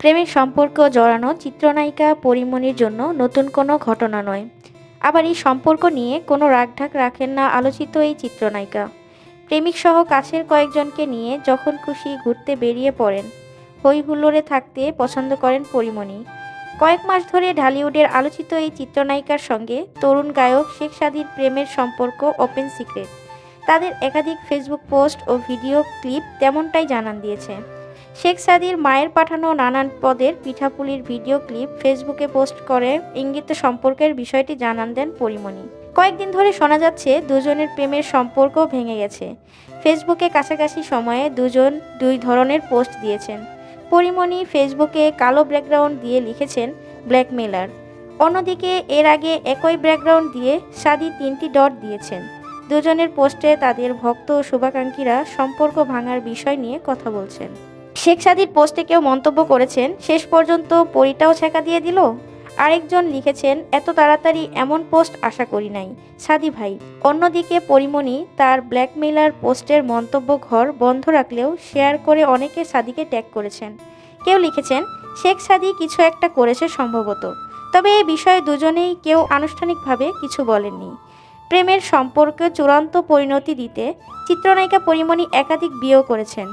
প্রেমের সম্পর্ক জড়ানো চিত্রনায়িকা পরীমনির জন্য নতুন কোনো ঘটনা নয়। আবার এই সম্পর্ক নিয়ে কোনো রাখঢাক রাখেন না আলোচিত এই চিত্রনায়িকা। প্রেমিকসহ কাছের কয়েকজনকে নিয়ে যখন খুশি ঘুরতে বেরিয়ে পড়েন। হই হুল্লোড়ে থাকতে পছন্দ করেন পরীমনি। কয়েক মাস ধরে ঢালিউডের আলোচিত এই চিত্রনায়িকার সঙ্গে তরুণ গায়ক শেখ সাদীর প্রেমের সম্পর্ক ওপেন সিক্রেট। তাদের একাধিক ফেসবুক পোস্ট ও ভিডিও ক্লিপ তেমনটাই জানান দিয়েছে। শেখ সাদীর মায়ের পাঠানো নানান পদের পিঠাপুলির ভিডিও ক্লিপ ফেসবুকে পোস্ট করে ইঙ্গিত সম্পর্কের বিষয়টি জানান দেন পরীমনি। কয়েকদিন ধরে শোনা যাচ্ছে দুজনের প্রেমের সম্পর্ক ভেঙে গেছে। ফেসবুকে কাছাকাছি সময়ে দুজন দুই ধরনের পোস্ট দিয়েছেন। পরীমনি ফেসবুকে কালো ব্যাকগ্রাউন্ড দিয়ে লিখেছেন ব্ল্যাকমেলার। অন্যদিকে এর আগে একই ব্যাকগ্রাউন্ড দিয়ে সাদী 3টি ডট দিয়েছেন। দুজনের পোস্টে তাদের ভক্ত ও শুভাকাঙ্ক্ষীরা সম্পর্ক ভাঙার বিষয় নিয়ে কথা বলছেন। শেখ সাদীর পোস্টে কেউ মন্তব্য করেছেন, শেষ পর্যন্ত পরিটাও ছেঁকা দিয়ে দিল। আরেকজন লিখেছেন, এত তাড়াতাড়ি এমন পোস্ট আশা করি নাই সাদী ভাই। অন্যদিকে পরীমনি তার ব্ল্যাকমেইলার পোস্টের মন্তব্য ঘর বন্ধ রাখলেও শেয়ার করে অনেকে সাদীকে ট্যাগ করেছেন। কেউ লিখেছেন, শেখ সাদী কিছু একটা করেছে সম্ভবত। তবে এই বিষয়ে দুজনেই কেউ আনুষ্ঠানিকভাবে কিছু বলেননি। প্রেমের সম্পর্কে চূড়ান্ত পরিণতি দিতে চিত্রনায়িকা পরীমনি একাধিক বিয়েও করেছেন।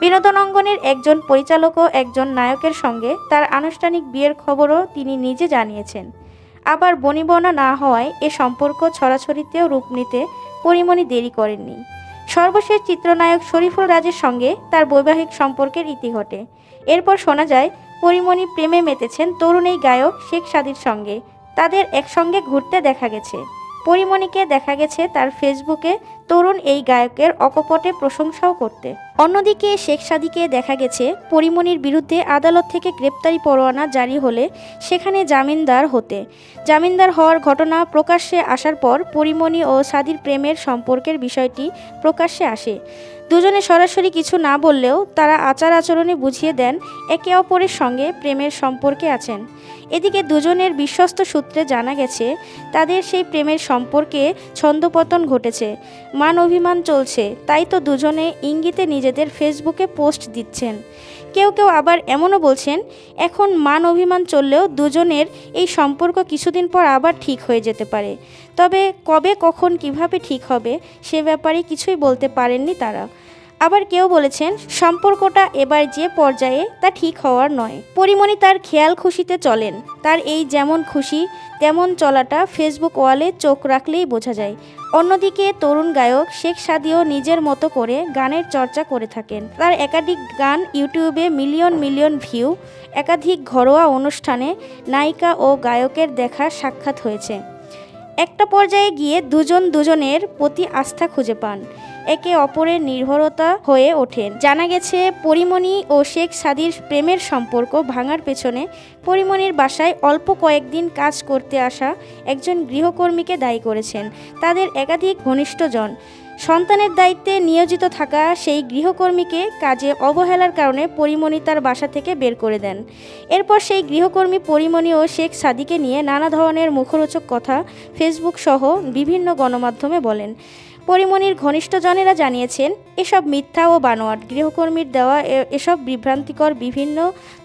বিনোদন অঙ্গনের একজন পরিচালক ও একজন নায়কের সঙ্গে তার আনুষ্ঠানিক বিয়ের খবরও তিনি নিজে জানিয়েছেন। আবার বনিবনা না হওয়ায় এ সম্পর্ক ছড়াছড়িতেও রূপ নিতে পরীমনি দেরি করেননি। সর্বশেষ চিত্রনায়ক শরীফুল রাজের সঙ্গে তার বৈবাহিক সম্পর্কের ইতি ঘটে। এরপর শোনা যায় পরীমনি প্রেমে মেতেছেন তরুণ এই গায়ক শেখ সাদীর সঙ্গে। তাদের একসঙ্গে ঘুরতে দেখা গেছে। পরীমনিকে দেখা গেছে তার ফেসবুকে তরুণ এই গায়কের অকপটে প্রশংসাও করতে। অন্যদিকে শেখ সাদীকে দেখা গেছে পরীমনির বিরুদ্ধে আদালত থেকে গ্রেপ্তারি পরোয়ানা জারি হলে সেখানে জামিনদার হতে। জামিনদার হওয়ার ঘটনা প্রকাশ্যে আসার পর পরীমনি ও সাদীর প্রেমের সম্পর্কের বিষয়টি প্রকাশ্যে আসে। দুজনে সরাসরি কিছু না বললেও তারা আচার আচরণে বুঝিয়ে দেন একে অপরের সঙ্গে প্রেমের সম্পর্কে আছেন। এদিকে দুজনের বিশ্বস্ত সূত্রে জানা গেছে তাদের সেই প্রেমের সম্পর্কে ছন্দপতন ঘটেছে, মান অভিমান চলছে। তাই তো দুজনে ইঙ্গিতে নিজেদের ফেসবুকে পোস্ট দিচ্ছেন। কেউ কেউ আবার এমনও বলছেন, এখন মান অভিমান চললেও দুজনের এই সম্পর্ক কিছুদিন পর আবার ঠিক হয়ে যেতে পারে। তবে কবে কখন কিভাবে ঠিক হবে সে ব্যাপারে কিছুই বলতে পারেননি তারা। আবার কেউ বলেছেন সম্পর্কটা এবার যে পর্যায়ে তা ঠিক হওয়ার নয়। পরীমনি তার খেয়াল খুশিতে চলেন। তার এই যেমন খুশি তেমন চলাটা ফেসবুক ওয়ালে চোখ রাখলেই বোঝা যায়। অন্যদিকে তরুণ গায়ক শেখ সাদীও নিজের মতো করে গানের চর্চা করে থাকেন। তার একাধিক গান ইউটিউবে মিলিয়ন মিলিয়ন ভিউ। একাধিক ঘরোয়া অনুষ্ঠানে নায়িকা ও গায়কের দেখা সাক্ষাৎ হয়েছে। একটা পর্যায়ে গিয়ে দুজন দুজনের প্রতি আস্থা খুঁজে পান, একে অপরের নির্ভরতা হয়ে ওঠেন। জানা গেছে পরীমনি ও শেখ সাদীর প্রেমের সম্পর্ক ভাঙার পেছনে পরীমনির বাসায় অল্প কয়েকদিন কাজ করতে আসা একজন গৃহকর্মীকে দায়ী করেছেন তাদের একাধিক ঘনিষ্ঠজন। সন্তানের দায়িত্বে নিয়োজিত থাকা সেই গৃহকর্মীকে কাজে অবহেলার কারণে পরীমনি তার বাসা থেকে বের করে দেন। এরপর সেই গৃহকর্মী পরীমনি ও শেখ সাদীকে নিয়ে নানা ধরনের মুখরোচক কথা ফেসবুক সহ বিভিন্ন গণমাধ্যমে বলেন। পরীমনির ঘনিষ্ঠজনেরা জানিয়েছেন এসব মিথ্যা ও বানোয়াট। গৃহকর্মীর দেওয়া এসব বিভ্রান্তিকর বিভিন্ন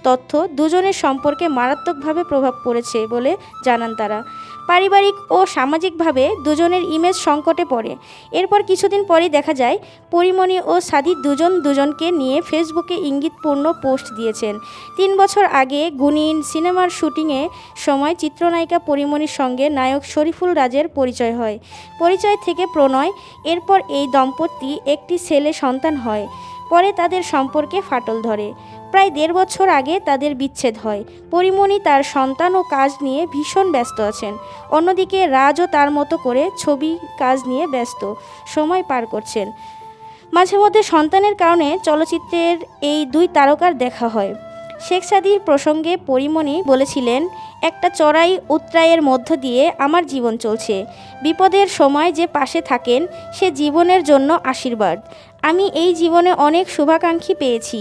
তথ্য দুজনের সম্পর্কে মারাত্মকভাবে প্রভাব পড়েছে বলে জানান তারা। পারিবারিক ও সামাজিকভাবে দুজনের ইমেজ সংকটে পড়ে। এরপর কিছুদিন পরেই দেখা যায় পরীমনি ও সাদী দুজন দুজনকে নিয়ে ফেসবুকে ইঙ্গিতপূর্ণ পোস্ট দিয়েছেন। 3 বছর আগে গুণিন সিনেমার শুটিংয়ে সময় চিত্রনায়িকা পরীমনির সঙ্গে নায়ক শরীফুল রাজের পরিচয় হয়। পরিচয় থেকে প্রণয়। এরপর এই দম্পতি একটি ছেলে সন্তান হয়। পরে তাদের সম্পর্কে ফাটল ধরে। প্রায় 1.5 বছর আগে তাদের বিচ্ছেদ হয়। পরীমনি তার সন্তান ও কাজ নিয়ে ভীষণ ব্যস্ত আছেন। অন্যদিকে রাজও তার মতো করে ছবি কাজ নিয়ে ব্যস্ত সময় পার করছেন। মাঝে মধ্যে সন্তানের কারণে চলচ্চিত্রের এই দুই তারকার দেখা হয়। শেখ সাদীর প্রসঙ্গে পরীমনি বলেছিলেন, একটা চড়াই উতরাইয়ের মধ্য দিয়ে আমার জীবন চলছে। বিপদের সময় যে পাশে থাকেন সে জীবনের জন্য আশীর্বাদ। আমি এই জীবনে অনেক শুভাকাঙ্ক্ষী পেয়েছি,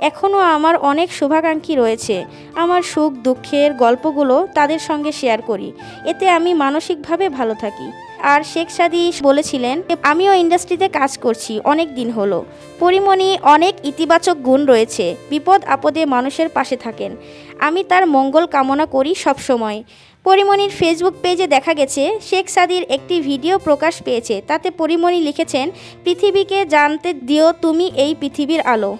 এখনও আমার অনেক শুভাকাঙ্ক্ষী রয়েছে। আমার সুখ দুঃখের গল্পগুলো তাদের সঙ্গে শেয়ার করি, এতে আমি মানসিকভাবে ভালো থাকি। আর শেখ সাদী বলেছিলেন, আমিও ইন্ডাস্ট্রিতে কাজ করছি অনেক দিন হলো। পরীমণি অনেক ইতিবাচক গুণ রয়েছে, বিপদ আপদে মানুষের পাশে থাকেন, আমি তার মঙ্গল কামনা করি সবসময়। পরীমণির ফেসবুক পেজে দেখা গেছে শেখ সাদীর একটি ভিডিও প্রকাশ পেয়েছে, তাতে পরীমণি লিখেছেন, পৃথিবীকে জানতে দিও তুমি এই পৃথিবীর আলো।